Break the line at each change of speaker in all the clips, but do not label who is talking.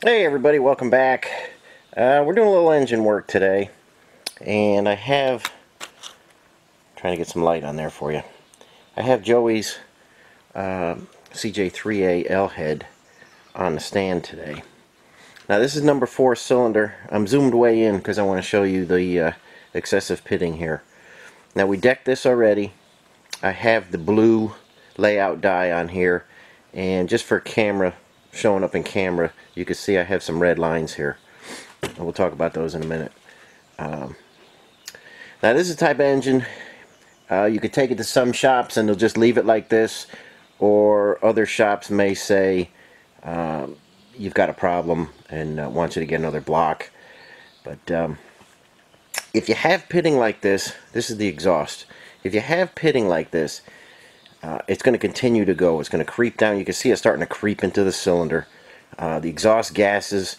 Hey everybody, welcome back. We're doing a little engine work today, and I have, trying to get some light on there for you. I have Joey's CJ3A L head on the stand today. Now this is number 4 cylinder. I'm zoomed way in because I want to show you the excessive pitting here. Now we decked this already. I have the blue layout die on here, and just for camera, showing up in camera, you can see I have some red lines here. And we'll talk about those in a minute. Now this is the type of engine you could take it to some shops and they'll just leave it like this, or other shops may say you've got a problem and want you to get another block. But if you have pitting like this, this is the exhaust. If you have pitting like this, it's going to continue to go. It's going to creep down. You can see it starting to creep into the cylinder. The exhaust gases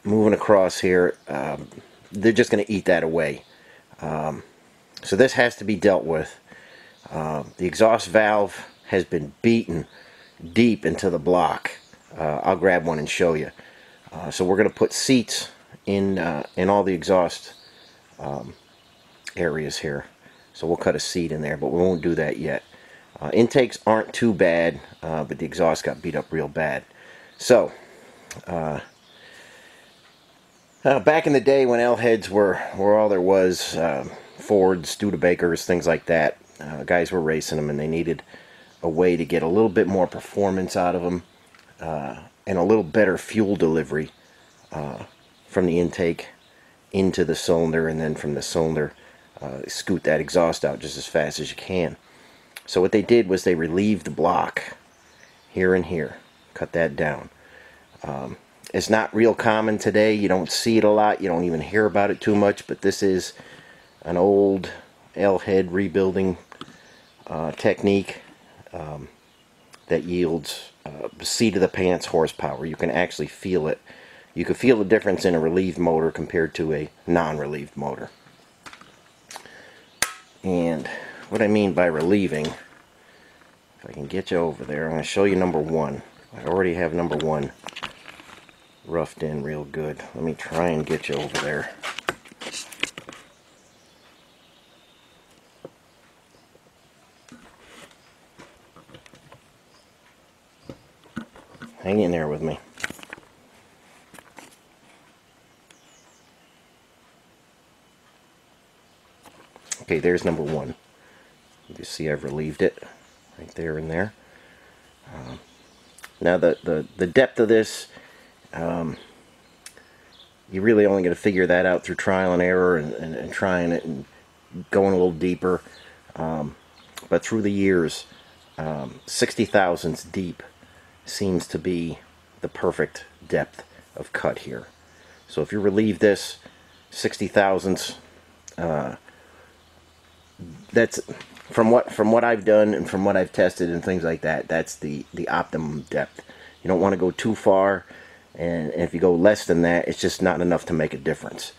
moving across here, they're just going to eat that away. So this has to be dealt with. The exhaust valve has been beaten deep into the block. I'll grab one and show you. So we're going to put seats in all the exhaust areas here. So we'll cut a seat in there, but we won't do that yet. Intakes aren't too bad, but the exhaust got beat up real bad. So back in the day when L heads were all there was, Fords, Studebakers, things like that, guys were racing them, and they needed a way to get a little bit more performance out of them and a little better fuel delivery from the intake into the cylinder, and then from the cylinder scoot that exhaust out just as fast as you can. So what they did was they relieved the block here and here, cut that down. It's not real common today. You don't see it a lot. You don't even hear about it too much, but this is an old L head rebuilding technique that yields seat of the pants horsepower. You can actually feel it. You can feel the difference in a relieved motor compared to a non-relieved motor. And what I mean by relieving, if I can get you over there, I'm going to show you number 1. I already have number 1 roughed in real good. Let me try and get you over there. Hang in there with me. Okay, there's number 1. You see I've relieved it right there and there. Now the depth of this, you're really only going to figure that out through trial and error and trying it and going a little deeper. But through the years, 60 thousandths deep seems to be the perfect depth of cut here. So if you relieve this 60 thousandths, that's from what I've done and from what I've tested and things like that, that's the optimum depth. You don't want to go too far, and if you go less than that, it's just not enough to make a difference.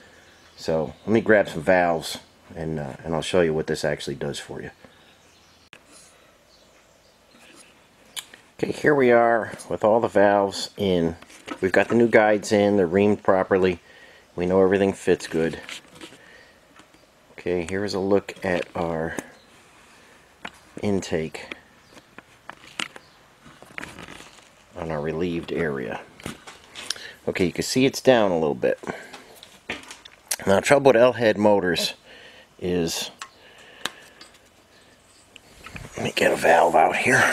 So let me grab some valves and I'll show you what this actually does for you. Okay, here we are with all the valves in. We've got the new guides in, they're reamed properly. We know everything fits good. Okay, here's a look at our intake on our relieved area. Okay, you can see it's down a little bit. Now, the trouble with L-head motors is, let me get a valve out here.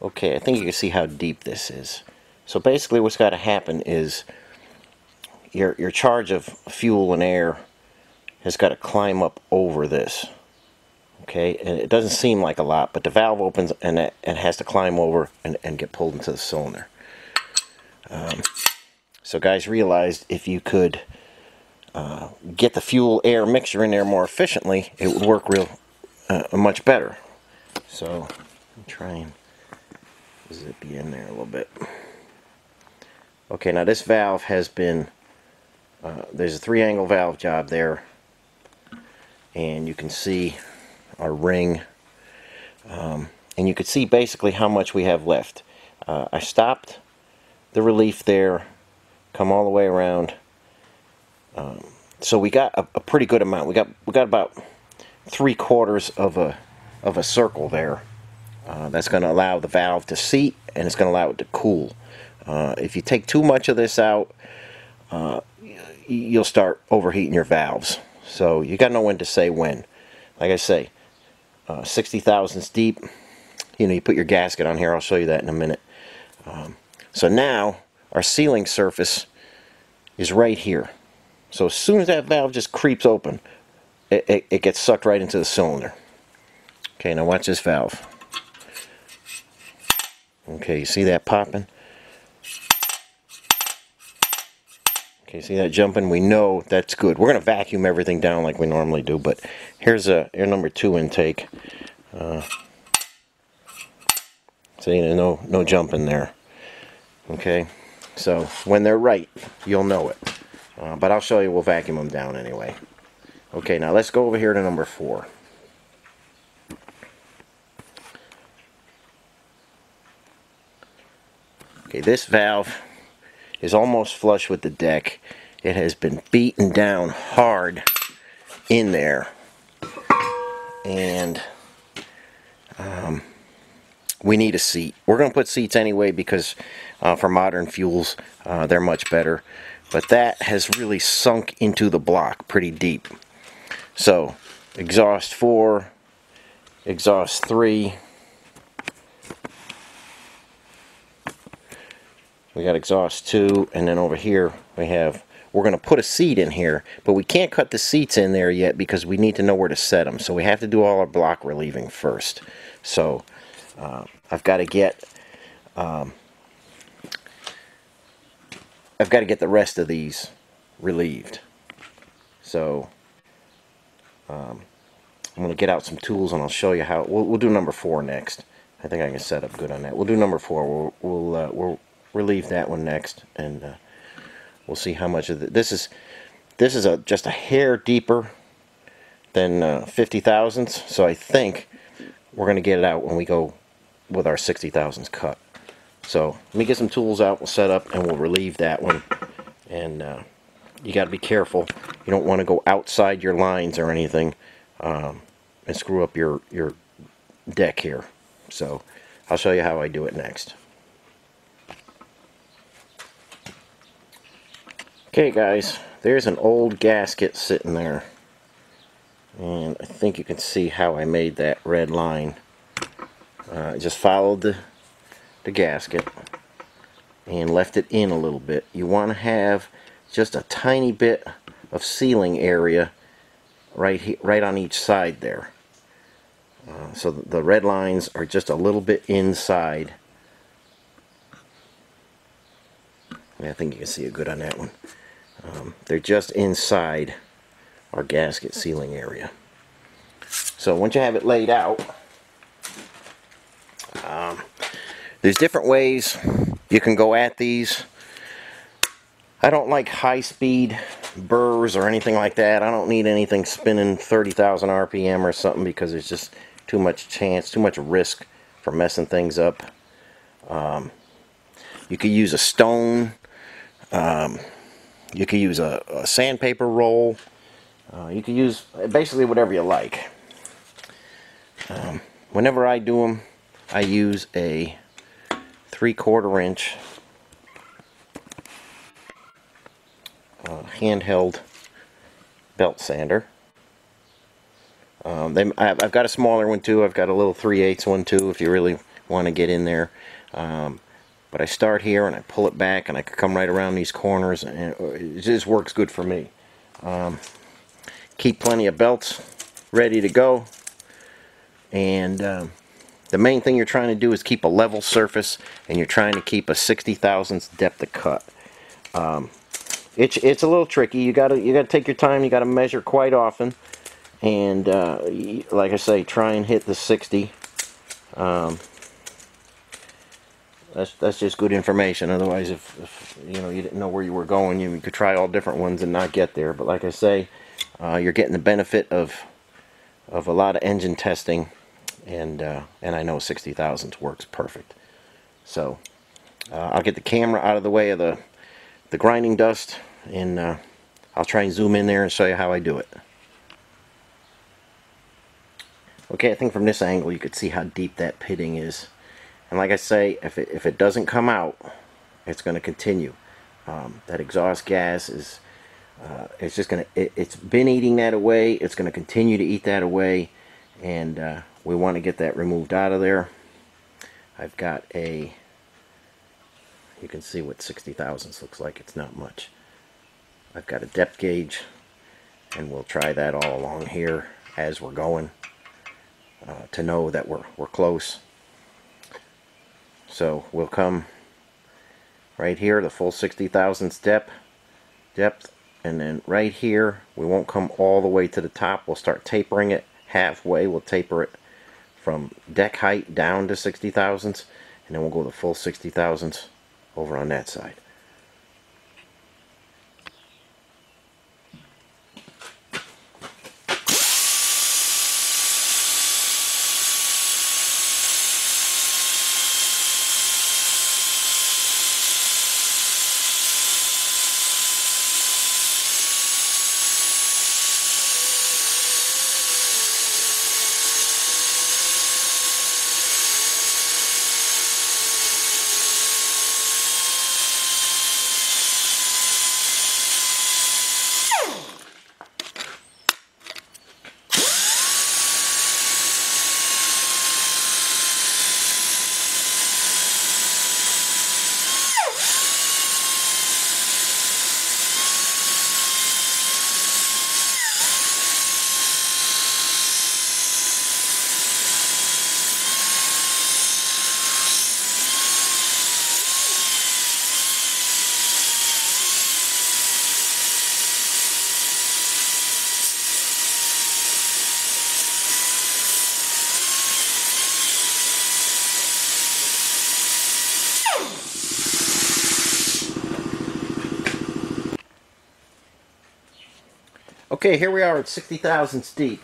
Okay, I think you can see how deep this is. So basically what's got to happen is your charge of fuel and air has got to climb up over this. Okay, and it doesn't seem like a lot, but the valve opens and it has to climb over and get pulled into the cylinder. So guys realized if you could get the fuel air mixture in there more efficiently, it would work real much better. So I'm trying to zip you in there a little bit. Okay, now this valve has been there's a 3-angle valve job there, and you can see our ring, and you can see basically how much we have left. I stopped the relief there, come all the way around. So we got a pretty good amount. We got about 3/4 of a circle there. That's going to allow the valve to seat, and it's going to allow it to cool. If you take too much of this out, you'll start overheating your valves. So you got to know when to say when. Like I say, 60 thousandths deep. You know, you put your gasket on here. I'll show you that in a minute. So now our sealing surface is right here. So as soon as that valve just creeps open, it gets sucked right into the cylinder. Okay, now watch this valve. Okay, you see that popping? Okay, see that jumping? We know that's good. We're going to vacuum everything down like we normally do, but here's your number 2 intake. See, no jumping there. Okay, so when they're right, you'll know it. But I'll show you, we'll vacuum them down anyway. Okay, now let's go over here to number 4. Okay, this valve is almost flush with the deck. It has been beaten down hard in there. And we need a seat. We're going to put seats anyway because for modern fuels, they're much better. But that has really sunk into the block pretty deep. So, exhaust 4, exhaust 3. We got exhaust 2, and then over here we're going to put a seat in here, but we can't cut the seats in there yet because we need to know where to set them. So we have to do all our block relieving first. So I've got to get the rest of these relieved. So I'm going to get out some tools and I'll show you how. We'll do number 4 next. I think I can set up good on that. We'll do number 4. We'll relieve that one next, and we'll see how much of this is just a hair deeper than 50 thousandths. So I think we're going to get it out when we go with our 60 thousandths cut. So let me get some tools out. We'll set up and we'll relieve that one. And you got to be careful. You don't want to go outside your lines or anything and screw up your deck here. So I'll show you how I do it next. Okay guys, there's an old gasket sitting there, and I think you can see how I made that red line. I just followed the gasket and left it in a little bit. You want to have just a tiny bit of sealing area right on each side there. So the red lines are just a little bit inside. I think you can see it good on that one. They're just inside our gasket sealing area. So once you have it laid out, there's different ways you can go at these. I don't like high-speed burrs or anything like that. I don't need anything spinning 30,000 RPM or something because there's just too much chance, too much risk for messing things up. You could use a stone. You could use a sandpaper roll. You could use basically whatever you like. Whenever I do them, I use a 3/4 inch handheld belt sander. I've got a smaller one too. I've got a little 3/8 one too if you really want to get in there. But I start here and I pull it back and I can come right around these corners, and it just works good for me. Keep plenty of belts ready to go, and the main thing you're trying to do is keep a level surface, and you're trying to keep a 60 thousandths depth of cut. It's a little tricky. You gotta take your time. You gotta measure quite often, and like I say, try and hit the 60. That's just good information. Otherwise, if you didn't know where you were going, you could try all different ones and not get there. But like I say, you're getting the benefit of a lot of engine testing, and I know 60 thousandths works perfect. So I'll get the camera out of the way of the grinding dust, and I'll try and zoom in there and show you how I do it. Okay, I think from this angle you could see how deep that pitting is. And like I say, if it doesn't come out, it's going to continue. That exhaust gas is it's just going to, it's been eating that away. It's going to continue to eat that away, and we want to get that removed out of there. I've got a, you can see what 60 thousandths looks like. It's not much. I've got a depth gauge, and we'll try that all along here as we're going to know that we're close. So we'll come right here, the full 60 thousandths depth, and then right here we won't come all the way to the top. We'll start tapering it halfway. We'll taper it from deck height down to 60 thousandths, and then we'll go the full 60 thousandths over on that side. Okay, here we are at 60 thousandths deep.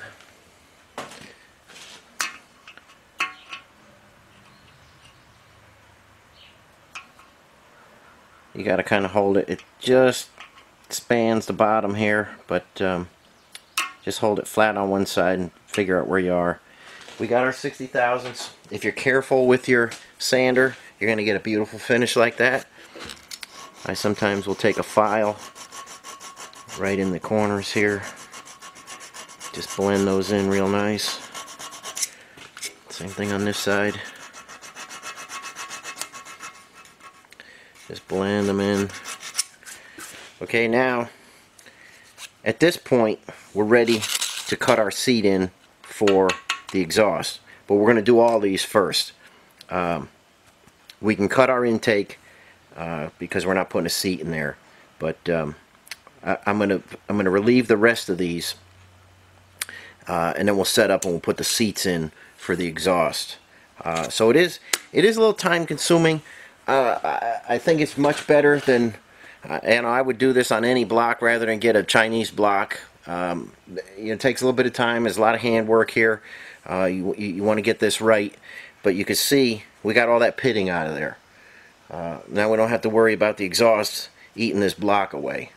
You got to kind of hold it. It just spans the bottom here, but just hold it flat on one side and figure out where you are. We got our 60 thousandths. If you're careful with your sander, you're going to get a beautiful finish like that. I sometimes will take a file right in the corners here. Just blend those in real nice. Same thing on this side. Just blend them in. Okay, now at this point we're ready to cut our seat in for the exhaust, but we're going to do all these first. We can cut our intake because we're not putting a seat in there, but I'm gonna relieve the rest of these, and then we'll set up and we'll put the seats in for the exhaust. So it is a little time consuming. I think it's much better than, and I would do this on any block rather than get a Chinese block. It takes a little bit of time. There's a lot of hand work here. You want to get this right, but you can see we got all that pitting out of there. Now we don't have to worry about the exhaust eating this block away.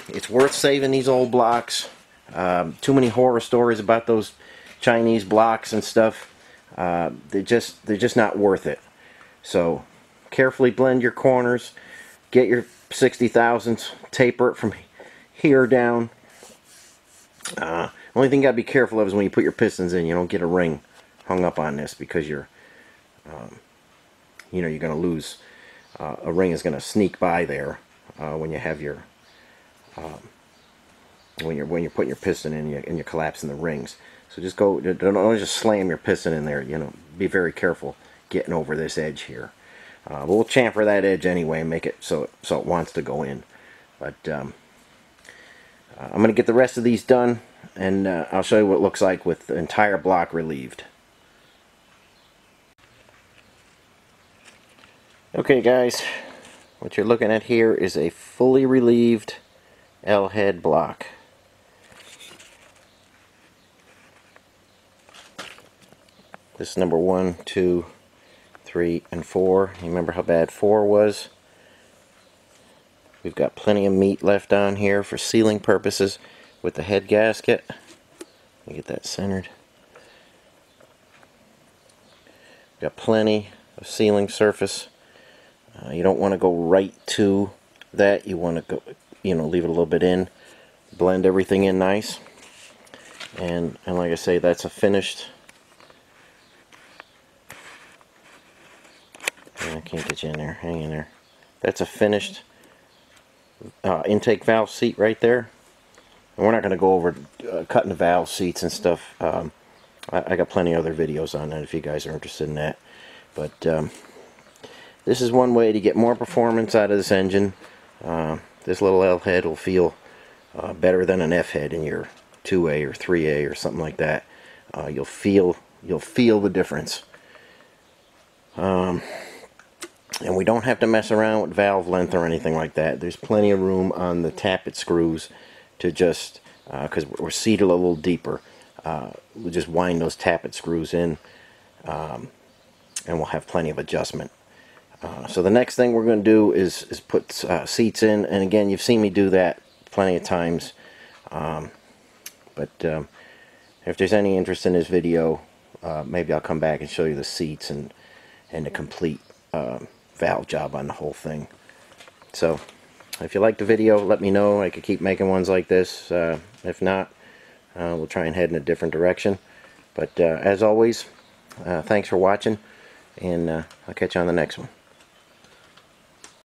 It's worth saving these old blocks. Too many horror stories about those Chinese blocks and stuff. They're just not worth it. So carefully blend your corners, get your 60 thousandths, taper it from here down. Only thing you got to be careful of is when you put your pistons in, you don't get a ring hung up on this, because you're going to lose. A ring is going to sneak by there when you have your when you're putting your piston in and you're collapsing the rings. So just don't just slam your piston in there. Be very careful getting over this edge here. But we'll chamfer that edge anyway and make it so it wants to go in. But I'm going to get the rest of these done, and I'll show you what it looks like with the entire block relieved. Okay guys, what you're looking at here is a fully relieved L-head block. This is number 1, 2, 3 and 4. You remember how bad 4 was? We've got plenty of meat left on here for sealing purposes with the head gasket. Let me get that centered. Got plenty of sealing surface. You don't want to go right to that. You want to go, leave it a little bit in. Blend everything in nice. And like I say, that's a finished. I can't get you in there. Hang in there. That's a finished intake valve seat right there. And we're not going to go over cutting the valve seats and stuff. I got plenty of other videos on that if you guys are interested in that. But this is one way to get more performance out of this engine. This little L head will feel better than an F head in your 2A or 3A or something like that. You'll feel the difference. And we don't have to mess around with valve length or anything like that. There's plenty of room on the tappet screws to just, because we're seated a little deeper, we'll just wind those tappet screws in, and we'll have plenty of adjustment. So the next thing we're going to do is put seats in, and again, you've seen me do that plenty of times. But if there's any interest in this video, maybe I'll come back and show you the seats and the complete valve job on the whole thing. So if you like the video, let me know. I could keep making ones like this. If not, we'll try and head in a different direction. But as always, thanks for watching, and I'll catch you on the next one.